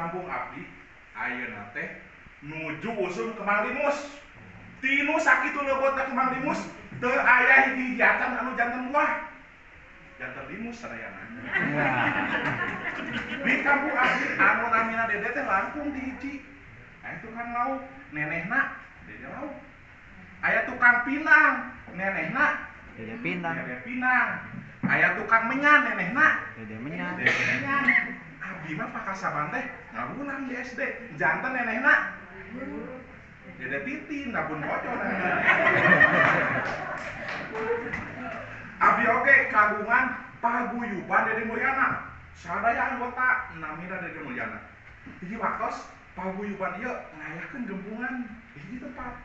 kampung abdi ayeuna teh nuju usul ke Mang Limus. Tinu sakitu leubeut ke Mang Limus teu aya hiji jantan anu janten buah. Janten Limus sadayana. Di kampung abdi anu namina Dede teh langkung di hiji. Aya tukang lauk, nenehna Dede lauk. Aya tukang pinang, nenehna Dede Pinang. Dede Pinang. Aya tukang menyan, nenehna Dede Menyan. Dede Menyan. Abdi mah pakasaban teh ngabulang di SD. Janten nenehna Dede Titin, dapun bocor. Abdi oge kagungan paguyuban Dede Mulyana. Sadaya anggota namina Dede Mulyana. Hiji waktos paguyuban ieu ngayakeun gempungan hiji tempat.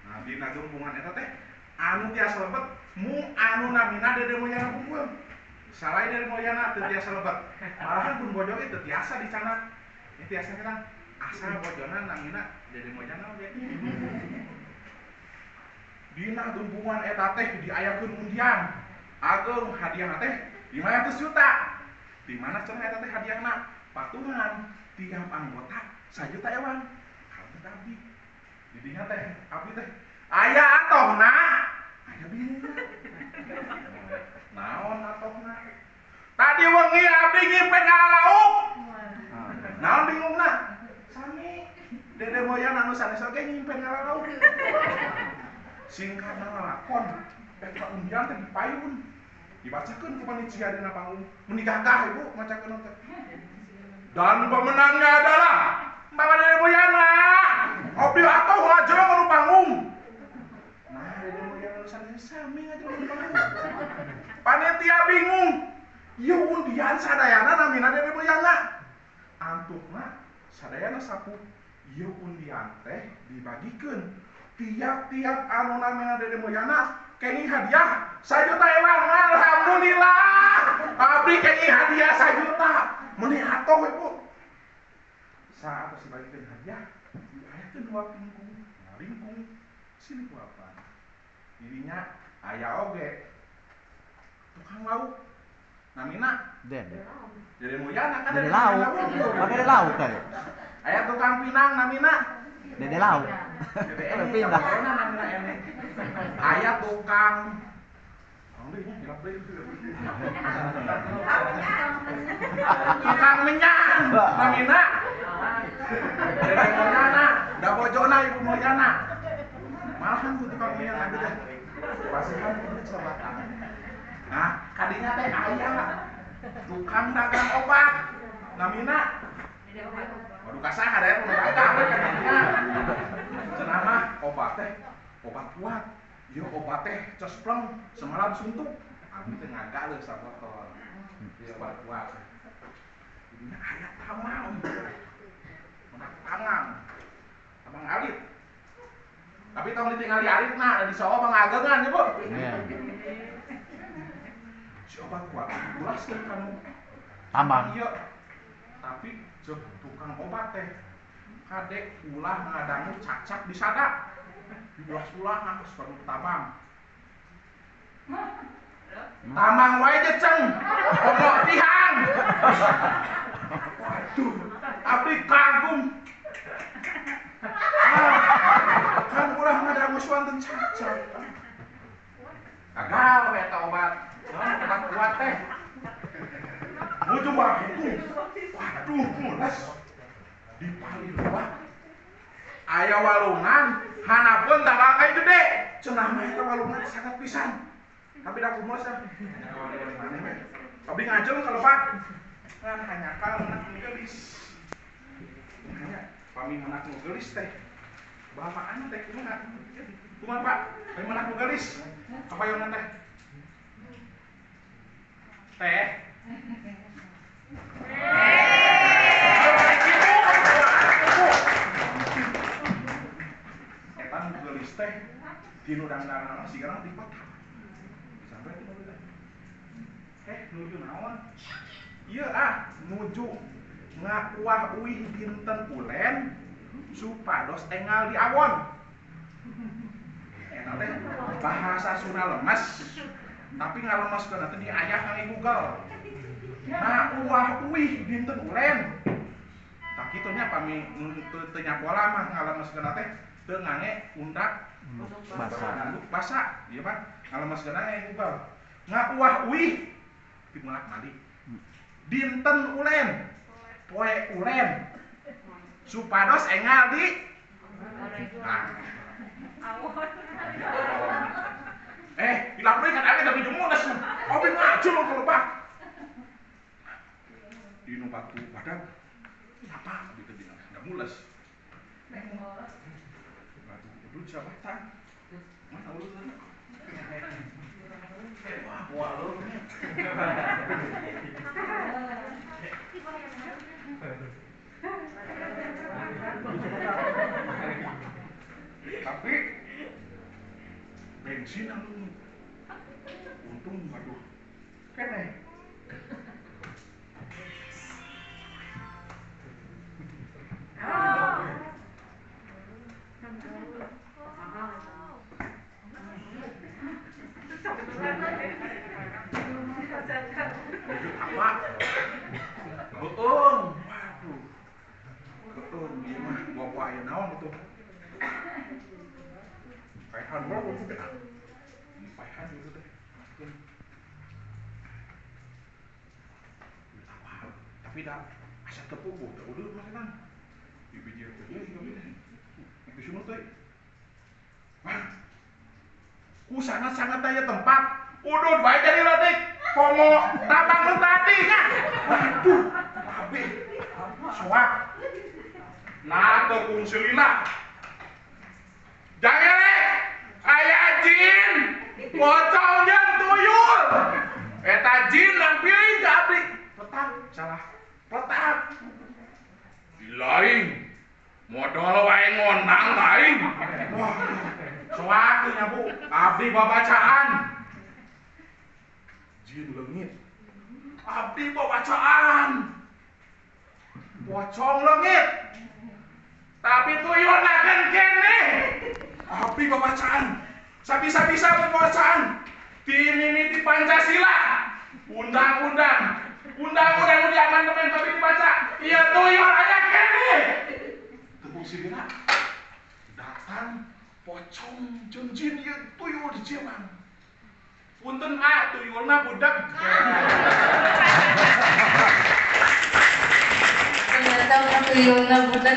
Nah, dina gempungan eta teh anu tiasa lebet mung anu namina Dede Mulyana kumpul. Salai Dede Mulyana teu tiasa lebet. Malahan pun bojo teh teu tiasa dicanat. Ieu tiasa kana asal bojona namina Dede Mulyana oge. Dina gempungan eta teh diayakeun undian. Ageung hadiahna teh 500 juta. Di mana cenah eta teh hadiahna? Patungan tiap anggota 1 juta ewan. Kalebet abdi. Di dinya teh abdi teh aya atohna, aya bingungna. Naon atohna? Tadi wengi abdi nyimpen ngala lauk. Naon bingungna? Sami Dede Mulyana anu sanes oge nyimpen ngala lauk. Singkatna ngalakon, eta undian teh dipayun. Dibacakeun ku panitia dina panggung. Mun digagah ibu macakeun teh. Dan pemenangnya adalah Bapak Dede Mulyana. Abdi atuh ngajeng anu panggung. Nah, Dede Mulyana sanes sami ngajeng anu panggung. Panitia bingung. Ieu undian sadayana namina Dede Mulyana. Antukna sadayana sapu. Ieu undian teh dibagikeun tiap-tiap anu namina Dede Mulyana kengi hadiah 1 juta ewan. Alhamdulillah. Abdi kengi hadiah 1 juta. Meuni atoh ibu. Saat si bagikeun hadiah, diayakeun 2 pingkung. Ngalingkung sini ku apa? Dirinya aya oge tukang lauk. Namina Dede. Dede Mulyana kan Dede lauk. Pak Dede lauk tadi. Aya tukang pinang namina Dede lauk. Dede Dede Eni. pinang. Namina Eni. Aya tukang tukang menyan namina Dede Mulyana. Da bojona Ibu Mulyana. Malahan ku tukang menyan abdi teh. Pasihan kudu celebatan. Nah, kadinya teh aya tukang dagang obat. Namina waduh kasaha da nu dagang kadinya. Cenah mah obat teh obat kuat. Ieu obat teh cespleng semalam suntuk. Abdi teh ngagaleun sabotol. Ieu obat kuat. Jadinya aya tamang. Obat tangang. Abang alit. Tapi tong ditingali aritna da disoho pangageungan ieu, Bu. Iya. Si obat kuat ulaskeun kanu Tambang. Ieu. Tapi ceuk tukang obat teh kade ulah ngadangu cacak di sada. Diulah-ulah geus perlu tabang. Tamang wae jeceng. Pokok tihang. Waduh, abdi kagum. Kan ulah ngadangu suanten cacak. Gagal eta obat. Naon obat kuat teh. Muju bagitu. Waduh, mules. Dipali leuwah. Aya walungan, hanapeun talakai gede. Cenah mah eta walungan sangat pisan. Tapi da kumaha sah. Abdi ngajeng kalau Pak. Ngan hanyakal menak nu geulis. Hanya pami menak nu geulis teh. Bapakna teh kumaha? Kumaha Pak? Pami menak nu geulis. Kapayonan teh? Teh. Eta nu geulis teh dinu dandanana sigarana dipatah. Sampai itu mobil teh. Nuju naon? Ieu nuju ngakuah uih dinten ulen supados enggal di awon. Eta teh bahasa Sunda lemes. Tapi ngalemeskeun teh di aya kang Google. Nah, uah uih dinten ulen. Tak kitunya pami teu nyapola mah ngalamaskeun teh teu ngange undak basa ieu mah ngalamaskeun aya Google ngauah uih dimulak mandi dinten ulen poe ulen supados engal di bilang deui kan aya tapi jumunas obi maju lo kelebah di nu batu badan apa gitu bilang enggak mules batu udut jabatan mana ulun wah lo tapi bensin anu untung waduh kene apa beung waduh beung ieu mah bawa aya naon itu paihan bae itu teh paihan itu teh tapi dah asa tepuguh teh udah makanan bibijir teh itu semua teh ku sangat daya tempat udut bae jadi letik komo tabang nu tadi kan waduh babe soak nah teu fungsi lila jangan aya jin pocong jeung tuyul eta jin nampilin ka abdi petak salah petak lain modal wae ngondang lain wah soak nya Bu abdi babacaan jin leungit abdi babacaan pocong leungit tapi tuyul nakeun kene abdi babacaan sabisa-bisa babacaan dimimiti Pancasila undang-undang nu diamandemen tapi dibaca ieu tuyul aya kene tepung sirina datang pocong jeung jin ieu tuyul di Jemang punten tuyulna budak ternyata tuyulna budak